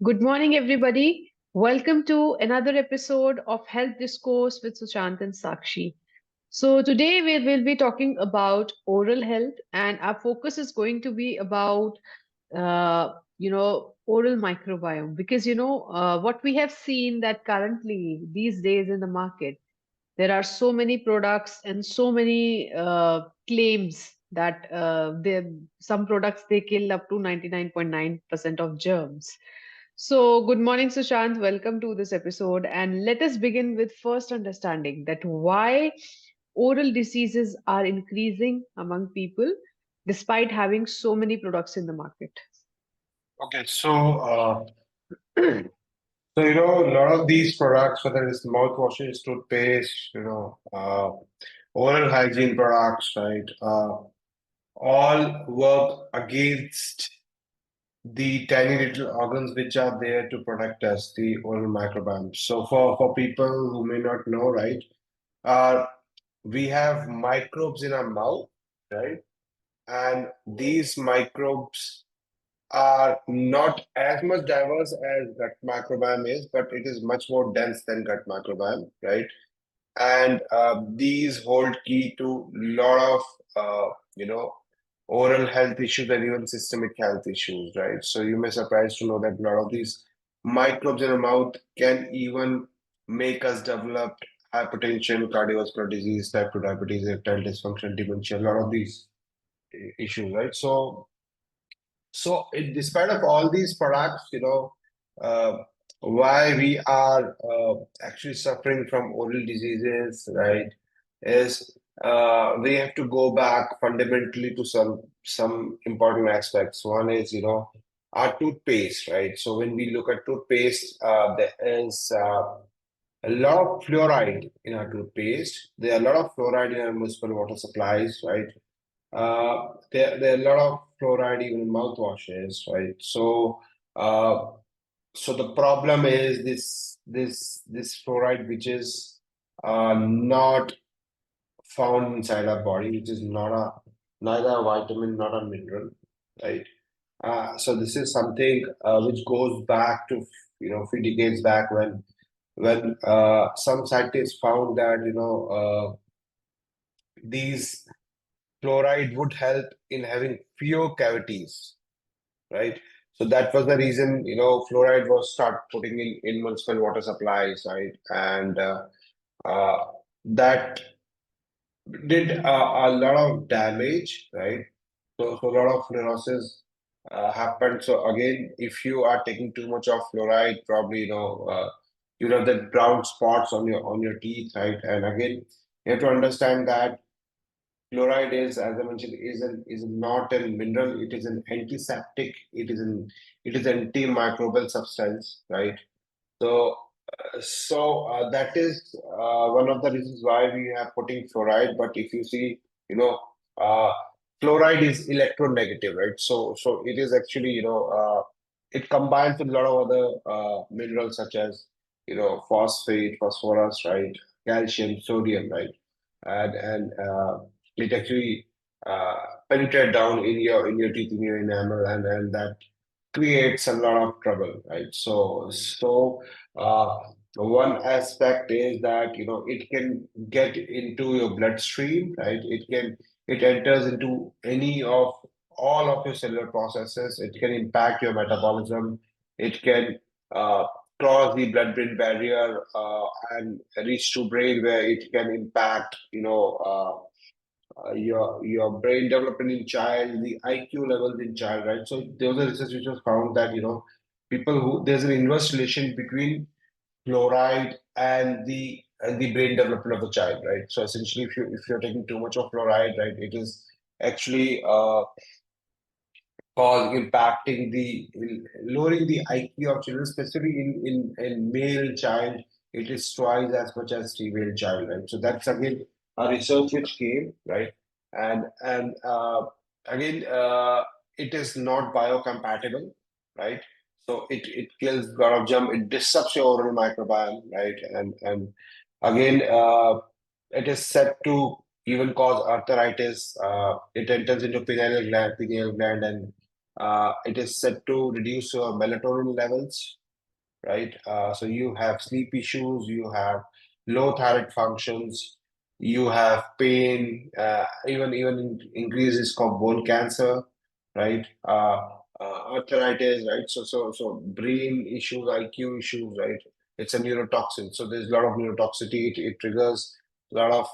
Good morning, everybody. Welcome to another episode of Health Discourse with Sushant and Sakshi. So, today we will be talking about oral health, and our focus is going to be about, oral microbiome because, what we have seen that currently these days in the market, there are so many products and so many claims that some products they kill up to 99.9% of germs. So, good morning, Sushant. Welcome to this episode. And let us begin with first understanding that why oral diseases are increasing among people despite having so many products in the market. Okay, a lot of these products, whether it's mouthwashes, toothpaste, oral hygiene products, right, all work against the tiny little organs which are there to protect us, the oral microbiome. So for people who may not know, right, uh, we have microbes in our mouth, right, and these microbes are not as much diverse as gut microbiome is, but it is much more dense than gut microbiome, right? And these hold key to a lot of oral health issues and even systemic health issues, right? So you may surprised to know that a lot of these microbes in the mouth can even make us develop hypertension, cardiovascular disease, type 2 diabetes, erectile dysfunction, dementia, a lot of these issues, right? Despite of all these products, uh, why we are actually suffering from oral diseases, right, is we have to go back fundamentally to some important aspects. One is, our toothpaste, right? So when we look at toothpaste, there is a lot of fluoride in our toothpaste. There are a lot of fluoride in our municipal water supplies, right? There are a lot of fluoride even in mouthwashes, right? So the problem is this fluoride which is not found inside our body, which is not a neither a vitamin, not a mineral, right? So this is something which goes back to a few decades back when some scientists found that these fluoride would help in having fewer cavities, right? So that was the reason, fluoride was start putting in municipal water supplies, right? And uh, that did a lot of damage, right? So a lot of fluorosis happened. So again, if you are taking too much of fluoride, probably you have that brown spots on your teeth, right? And again, you have to understand that fluoride is, as I mentioned, is not a mineral. It is an antiseptic. It is antimicrobial substance, right? So, that is one of the reasons why we are putting fluoride. But if you see, uh, fluoride is electronegative, right? So it is actually, it combines with a lot of other minerals such as, phosphate, phosphorus, right? Calcium, sodium, right? And it actually uh, penetrate down in your teeth, in your enamel, and that creates a lot of trouble, right? Uh, One aspect is that it can get into your bloodstream, right? It enters into any of all of your cellular processes. It can impact your metabolism. It can cross the blood-brain barrier and reach to brain where it can impact, your brain development in child, the IQ levels in child, right? So there was a research which was found that people who there's an inverse relation between fluoride and the brain development of the child, right? So essentially, if you're taking too much of fluoride, right, it is actually cause impacting the lowering the IQ of children, especially in male child. It is twice as much as female child, right? So that's again a research which came, right, and again it is not biocompatible, right? So it kills a lot of germ. It disrupts your oral microbiome, right? And again, it is said to even cause arthritis. It enters into pineal gland, and It is said to reduce your melatonin levels, right? So you have sleep issues, you have low thyroid functions, you have pain, even increased risk of bone cancer, right? Arthritis, right? So brain issues, IQ issues, right? It's a neurotoxin, so there's a lot of neurotoxicity. It triggers a lot of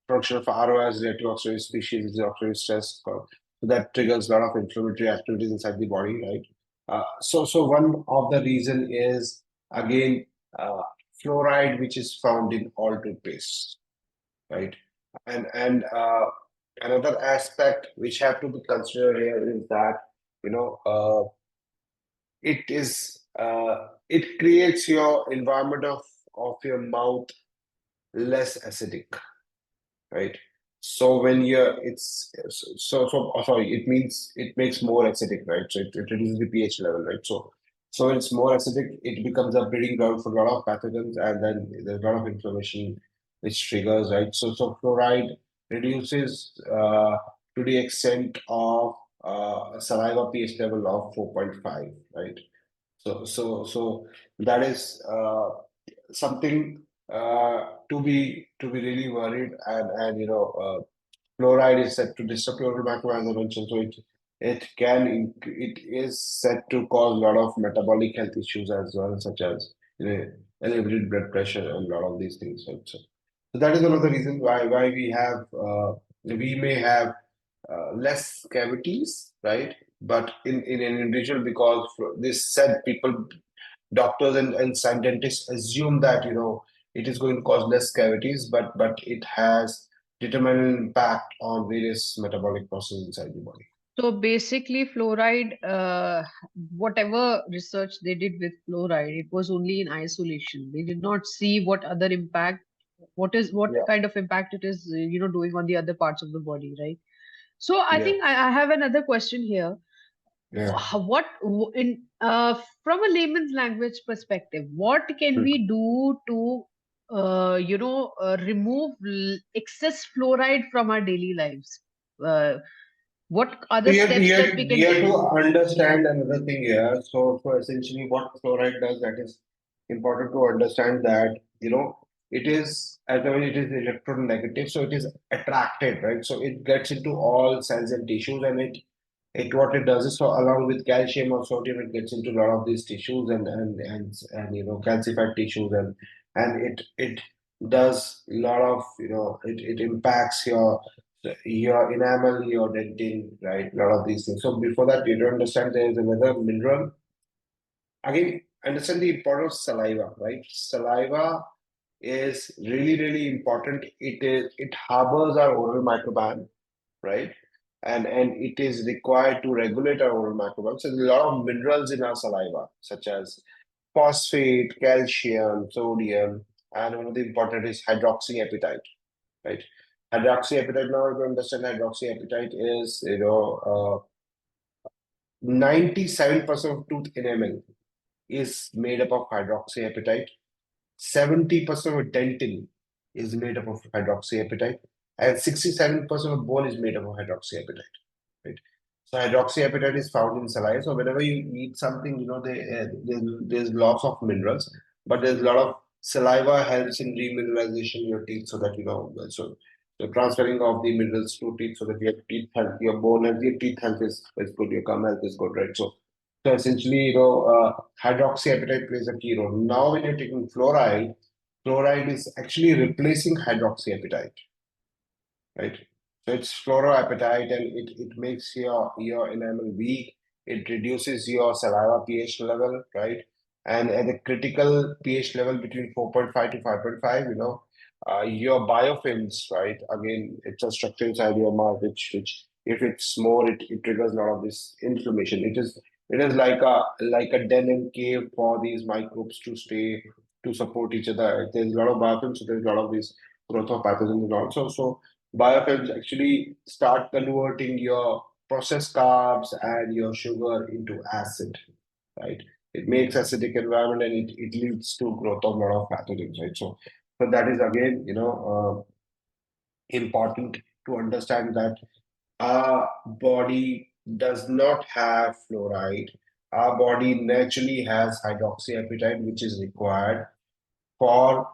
production of ROS, reactive oxidative species, which is oxidative stress. So that triggers a lot of inflammatory activities inside the body, right? So one of the reason is again uh, fluoride, which is found in all toothpaste, right? And another aspect which have to be considered here is that you know it creates your environment of your mouth less acidic, right? So when you're it's sorry, it means it makes more acidic, right? So it reduces the pH level, right? So when it's more acidic, it becomes a breeding ground for a lot of pathogens, and then there's a lot of inflammation which triggers, right? So fluoride reduces to the extent of saliva pH level of 4.5, right? So that is something to be really worried, and fluoride is said to disrupt oral microbiome, as I mentioned. So it is said to cause a lot of metabolic health issues as well, such as elevated blood pressure and a lot of these things. Right? So that is one of the reasons why we may have less cavities, right? But in an individual, because this said people, doctors and dentists assume that it is going to cause less cavities, but it has determined impact on various metabolic processes inside the body. So basically, fluoride, whatever research they did with fluoride, it was only in isolation. They did not see what other impact, what Yeah, kind of impact it is, doing on the other parts of the body, right? So I yeah, think I have another question here. yeah. From a layman's language perspective, what can we do to, remove excess fluoride from our daily lives? Uh, what are the steps that we We can have take? to understand another thing here. So essentially, what fluoride does, that is important to understand that it is, as I mean, it is electronegative, so it is attracted, right? So it gets into all cells and tissues, and it what it does is, so along with calcium or sodium, it gets into a lot of these tissues and calcified tissues, and it does a lot of it impacts your enamel, your dentin, right? A lot of these things. So before that, you don't understand there is another mineral. Again, understand the importance of saliva, right? Saliva is really, really important. It harbors our oral microbiome, right? And it is required to regulate our oral microbiome. So there's a lot of minerals in our saliva, such as phosphate, calcium, sodium, and one of the important is hydroxyapatite, right? Hydroxyapatite, now you understand hydroxyapatite is, 97% of tooth enamel is made up of hydroxyapatite. 70% of dentin is made up of hydroxyapatite, and 67% of bone is made up of hydroxyapatite, right? So hydroxyapatite is found in saliva. So whenever you eat something, there's lots of minerals, but there's a lot of saliva helps in remineralization in your teeth, so that so transferring of the minerals to teeth, so that your teeth health, your bone health, your teeth health is good, your gum health is good, right? So essentially, hydroxyapatite plays a key role. Now, when you're taking fluoride, fluoride is actually replacing hydroxyapatite, right? So it's fluoroapatite, and it makes your enamel weak. It reduces your saliva pH level, right? And at the critical pH level between 4.5 to 5.5, your biofilms, right? Again, it's a structure inside your mouth, which if it's more, it triggers a lot of this inflammation. It is like a den and cave for these microbes to stay to support each other. There's a lot of biofilms, so there's a lot of this growth of pathogens and also. So biofilms actually start converting your processed carbs and your sugar into acid, right? It makes acidic environment, and it leads to growth of a lot of pathogens, right? So that is again, important to understand that our body does not have fluoride, our body naturally has hydroxyapatite, which is required for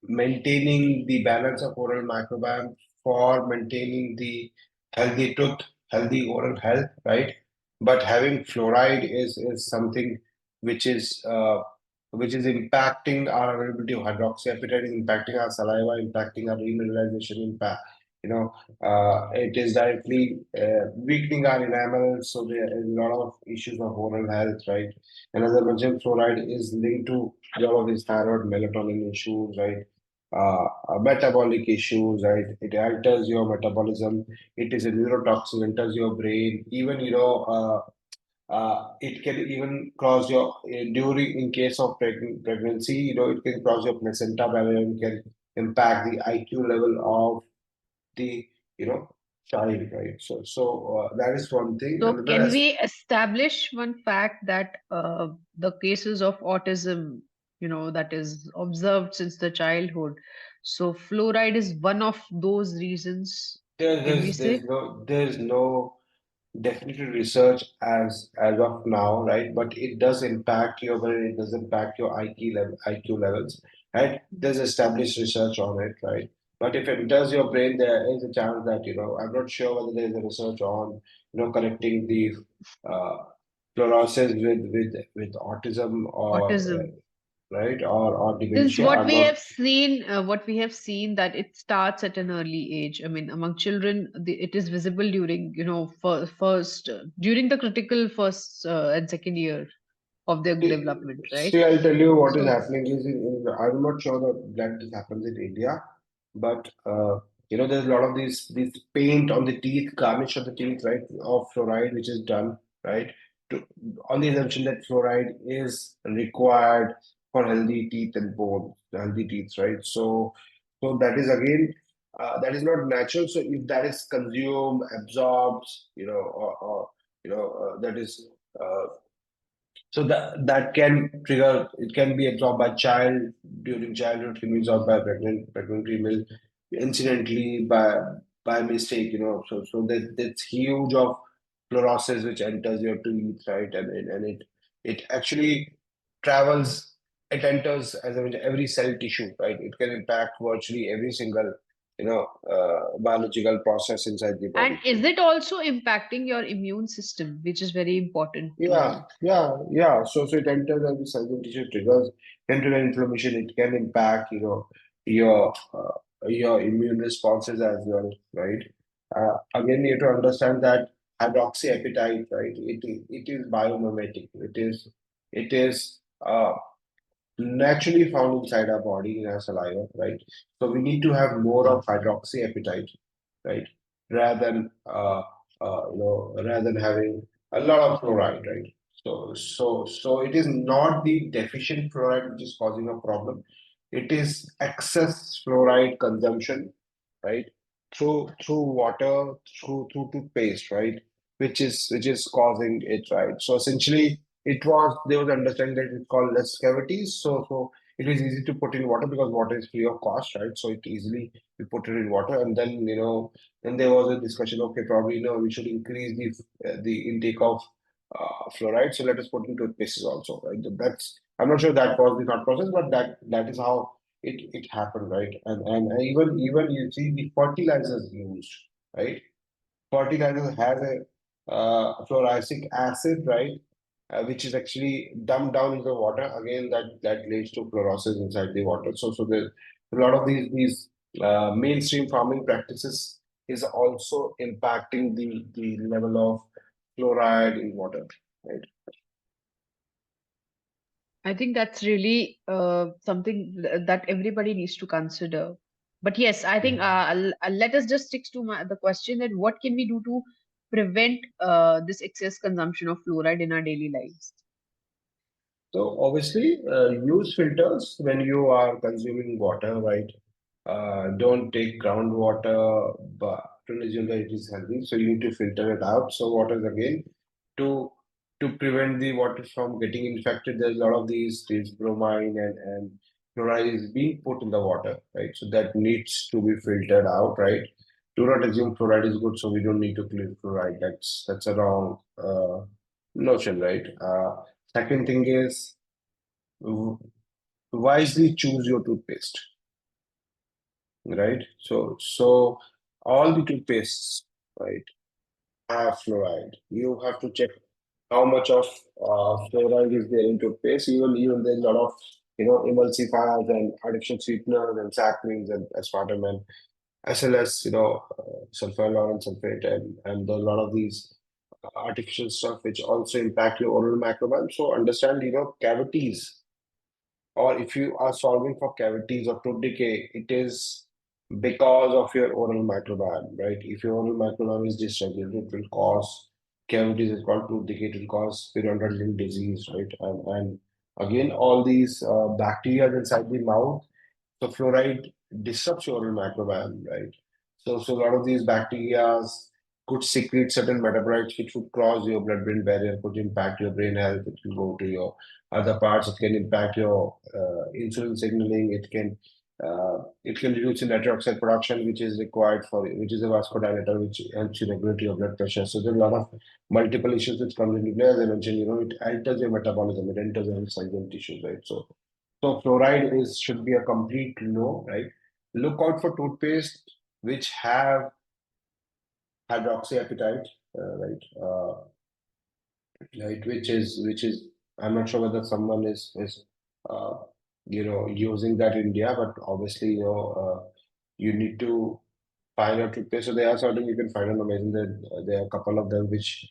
maintaining the balance of oral microbiome, for maintaining the healthy tooth, healthy oral health, right? But having fluoride is something which is uh, which is impacting our ability of hydroxyapatite, is impacting our saliva, impacting our remineralization, impact. It is directly weakening our enamel, so there is a lot of issues of oral health, right? And as I mentioned, fluoride is linked to a lot of these thyroid, melatonin issues, right? Metabolic issues, right? It alters your metabolism. It is a neurotoxin, enters your brain. Even, it can even cause your during in case of pregnancy, it can cause your placenta barrier and can impact the IQ level of the you know child, right? So that is one thing. So, Another can as we establish one fact that the cases of autism, that is observed since the childhood? So, fluoride is one of those reasons, there, can we say? there's no definitive research as of now, right? But it does impact your brain, it does impact your IQ levels, right? There's established research on it, right? But if it does your brain, there is a chance that, I'm not sure whether there is a research on, connecting the uh, fluorosis with autism or Autism. right or Since dementia. I'm not. what we have seen that it starts at an early age. I mean, among children, it is visible during, first, during the critical first and second year of their See, development, right? see, I'll tell you what is So, happening is I'm not sure that this happens in India, but there's a lot of these paint on the teeth, garnish of the teeth, right, of fluoride, which is done, right, to, on the assumption that fluoride is required for healthy teeth and bone, healthy teeth, right? So that is again, that is not natural. So if that is consumed, absorbed, or that is. So that can trigger, it can be absorbed by child during childhood, can be absorbed by pregnant female, incidentally by mistake, so that's huge of fluorosis which enters your teeth, right? And it actually travels, it enters as I mentioned, every cell tissue, right? It can impact virtually every single, biological process inside the and body. is it also impacting your immune system, which is very important to Yeah, know? yeah, yeah. So it enters as the cellular tissue triggers enteral inflammation. It can impact, your immune responses as well, right? Again, you have to understand that hydroxyapatite, right? It is biomimetic. It is naturally found inside our body in our saliva, right? So we need to have more of hydroxyapatite, right? Rather than rather than having a lot of fluoride, right? So it is not the deficient fluoride which is causing a problem. It is excess fluoride consumption, right? Through water, through toothpaste, right? Which is causing it, right? So essentially, there was understanding that it's called less cavities. So it is easy to put in water because water is free of cost, right? So it easily we put it in water, and then there was a discussion. Okay, probably we should increase the intake of fluoride. So let us put in toothpastes also, right? That's I'm not sure that was the thought process, but that is how it happened, right? And even you see the fertilizers used, right? Fertilizer has a fluoric acid, right? Which is actually dumped down into the water. Again, that leads to fluorosis inside the water. So there's a lot of these mainstream farming practices is also impacting the level of fluoride in water, right? I think that's really something that everybody needs to consider. But yes, I think let us just stick to the question that what can we do to prevent this excess consumption of fluoride in our daily lives? So obviously, use filters when you are consuming water, right? Don't take groundwater, but to assume that it is healthy. So you need to filter it out. So what is again to to prevent the water from getting infected? There's a lot of these bromine and chloride is being put in the water, right? So that needs to be filtered out, right? do not assume fluoride is good, so we don't need to clean fluoride. That's a wrong notion, right? Second thing is w- wisely choose your toothpaste, right? So all the toothpastes, right, have fluoride. You have to check how much of fluoride is there in toothpaste. Even there's a lot of emulsifiers and artificial sweeteners and saccharines and aspartame and SLS, sulfur, and sulfate, and a lot of these artificial stuff which also impact your oral microbiome. So understand, cavities, or if you are solving for cavities or tooth decay, it is because of your oral microbiome, right? If your oral microbiome is dysregulated, it will cause cavities. It's called tooth decay. It will cause periodontal disease, right? And again, all these bacteria inside the mouth, so fluoride disrupts your oral microbiome, right? So a lot of these bacteria could secrete certain metabolites which would cross your blood-brain barrier, could impact your brain health. It will go to your other parts. It can impact your insulin signaling. It can reduce the nitric oxide production, which is required for which is a vasodilator, which helps you regulate your blood pressure. So there are a lot of multiple issues which come into play. As I mentioned, it alters your metabolism. It enters your silent tissues, right? So fluoride is should be a complete no, right? Look out for toothpaste which have hydroxyapatite, right? Right, which is I'm not sure whether someone is uh, using that in India, but obviously you need to find out toothpaste. So there are certain you can find on Amazon. There are a couple of them which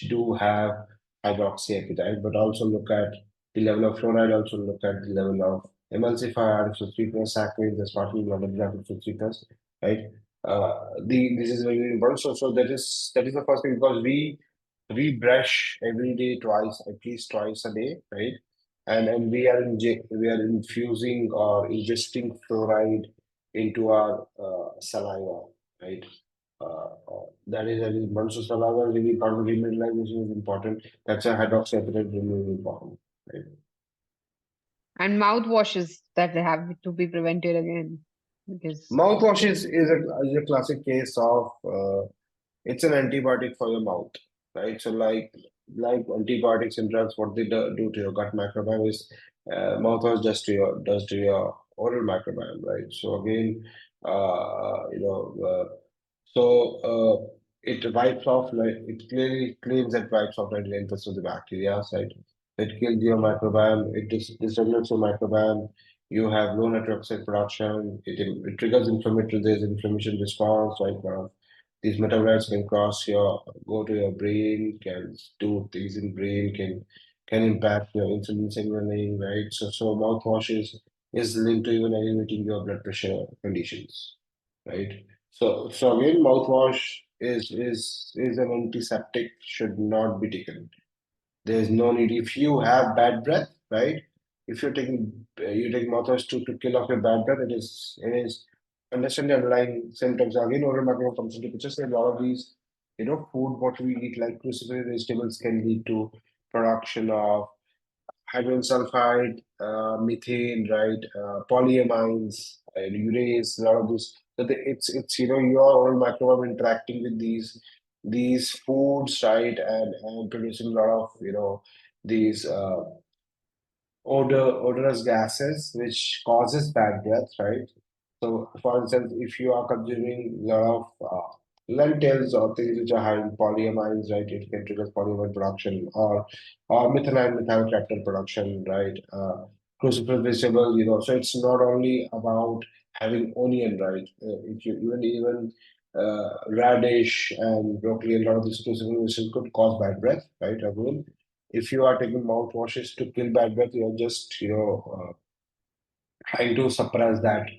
do have hydroxyapatite, but also look at the level of fluoride. Also look at the level of emulsifier, artificial sweeteners, saccharines, aspartame, a lot of the artificial sweeteners, right? This is very important. So that is the first thing because we brush every day twice, at least twice a day, right? And we are infusing or ingesting fluoride into our saliva, right? That is important. So saliva is really important. Remineralization is important. That's a hydroxyapatite is really important, right? And mouthwashes that have to be prevented again because Mouthwash is a classic case of it's an antibiotic for your mouth, right? So like antibiotics and drugs, what they do to your gut microbiome is mouthwash does to your oral microbiome, right? So again, so it wipes off like it clearly claims that wipes off 99% of the bacteria, right? It kills your microbiome. It dysregulates your microbiome. You have low nitric oxide production. It triggers inflammatory. There's inflammation response, right? These metabolites can go to your brain, can do things in brain, can impact your insulin signaling, right? So mouthwash is linked to even elevating your blood pressure conditions, right? So again, mouthwash is an antiseptic, should not be taken. There's no need if you have bad breath, right? If you take mouthwash to kill off your bad breath, it is understand the underlying symptoms. Again, oral microbiome comes into picture. So a lot of these, food what we eat like cruciferous vegetables can lead to production of hydrogen sulfide, methane, right, polyamines, and urease, a lot of this. So it's your oral microbiome interacting with these foods, right, and producing a lot of these odorous gases which causes bad breath, right? So, for instance, if you are consuming a lot of lentils or things which are high in polyamines, right, it can trigger polyamide production or methionine methyltractate production, right? Cruciferous vegetable, so it's not only about having onion, right? If you even radish and broccoli, a lot of these cruciferous vegetables could cause bad breath, right? Again, if you are taking mouthwashes to kill bad breath, you're just trying to suppress that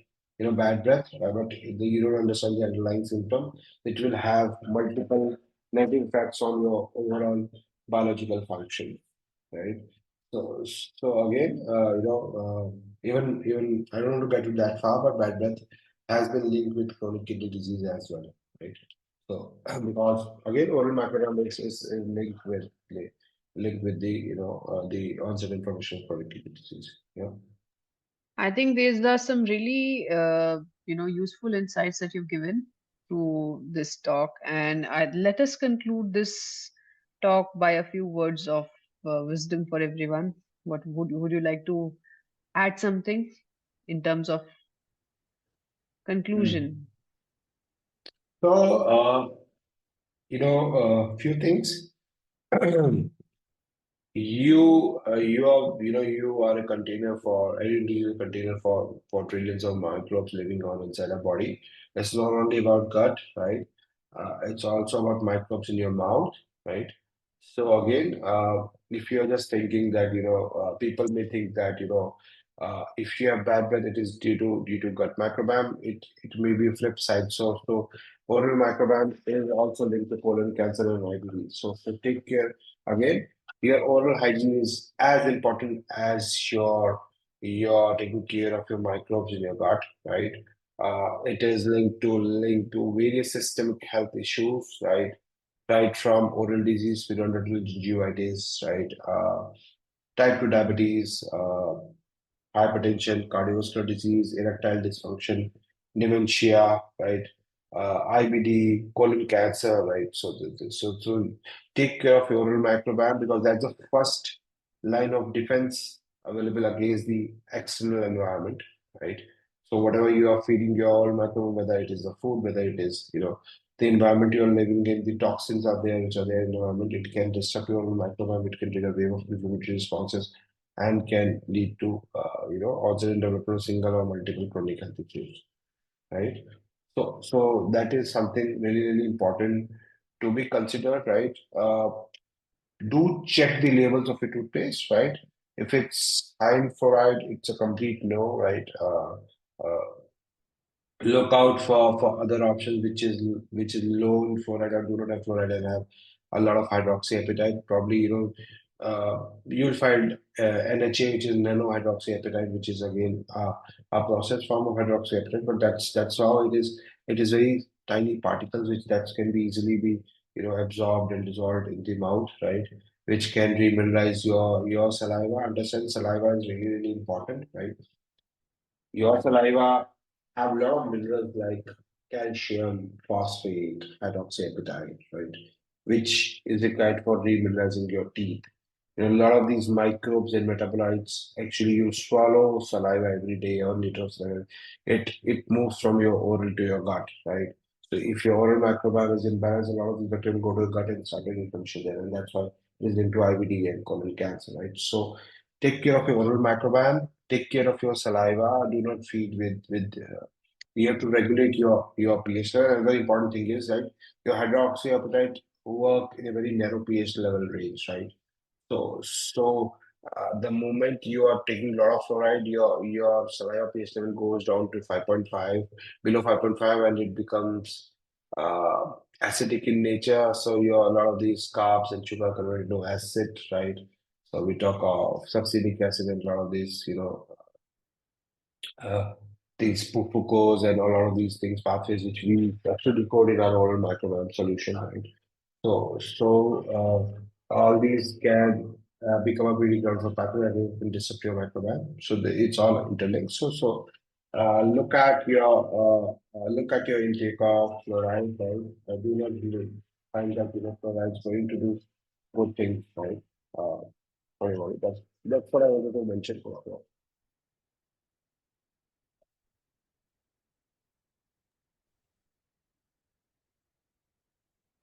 bad breath, but you don't understand the underlying symptom. It will have multiple negative effects on your overall biological function, right? So again, even I don't want to get to that far, but bad breath has been linked with chronic kidney disease as well, right? So because again, oral microbiome is linked with the onset information of chronic kidney disease. Yeah. I think these are some really useful insights that you've given. to this talk, and let us conclude this talk by a few words of wisdom for everyone. What would you like to add something in terms of Mm. conclusion? So, few things. You are a container for any individual container for trillions of microbes living on inside our body. It's not only about gut, right? It's also about microbes in your mouth, right? So again, if you're just thinking that people may think that if you have bad breath, it is due to gut microbiome. It may be a flip side. So oral microbiome is also linked to colon cancer and IBD. So take care again. Your oral hygiene is as important as your taking care of your microbes in your gut, right? It is linked to various systemic health issues, right from oral disease, periodontal gingivitis, right? Type 2 diabetes, hypertension, cardiovascular disease, erectile dysfunction, dementia, right? IBD, colon cancer, right? So take care of your oral microbiome because that's the first line of defense available against the external environment, right? So whatever you are feeding your oral microbiome, whether it is the food, whether it is, the environment you're living in, the toxins are there, which are there in the environment, it can disrupt your oral microbiome, it can trigger wave of inflammatory responses and can lead to oxygen development of single or multiple chronic health issues, right? So that is something really, really important to be considered, right? Do check the labels of your toothpaste, right? If it's high in fluoride, it's a complete no, right? Look out for other options which is low in fluoride or do not have fluoride and have a lot of hydroxyapatite. Probably you'll find NHA, which is nano hydroxyapatite, which is again a processed form of hydroxyapatite, but that's how it is. It is very tiny particles which that can be easily be absorbed and dissolved in the mouth, right? Which can remineralize your saliva. Understand saliva is really, really important, right? Your saliva have a lot of minerals like calcium, phosphate, hydroxyapatite, right? Which is required for remineralizing your teeth. A lot of these microbes and metabolites actually you swallow saliva every day or liter of saliva. It moves from your oral to your gut, right? So if your oral microbiome is imbalanced, a lot of these bacteria go to the gut and start getting function there, and that's why it is linked to IBD and colon cancer, right? So take care of your oral microbiome, take care of your saliva. Do not feed with. You have to regulate your pH level. And a very important thing is that your hydroxyapatite work in a very narrow pH level range, right? So the moment you are taking a lot of fluoride, your saliva pH level goes down to 5.5, below 5.5, and it becomes uh, acidic in nature. So your a lot of these carbs and sugar converted to acid, right? So we talk of succinic acid and a lot of these, uh, these fucos and a lot of these things, pathways which we actually decode in our oral microbiome solution, right? So all these can become a breeding ground for pathogens and disrupt your microbiome. It's all interlinked. Look at your intake of fluoride, right? Do not really find that fluoride is going to do good things, right? Uh, for your body. That's what I wanted to mention for now.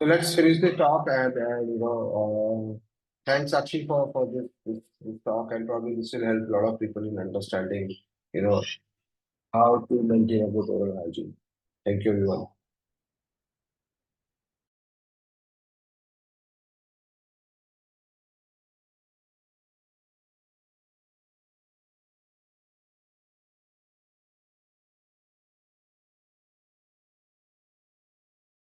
So let's finish the talk and thanks Sakshi for this talk and probably this will help a lot of people in understanding you know how to maintain a good oral hygiene. Thank you everyone.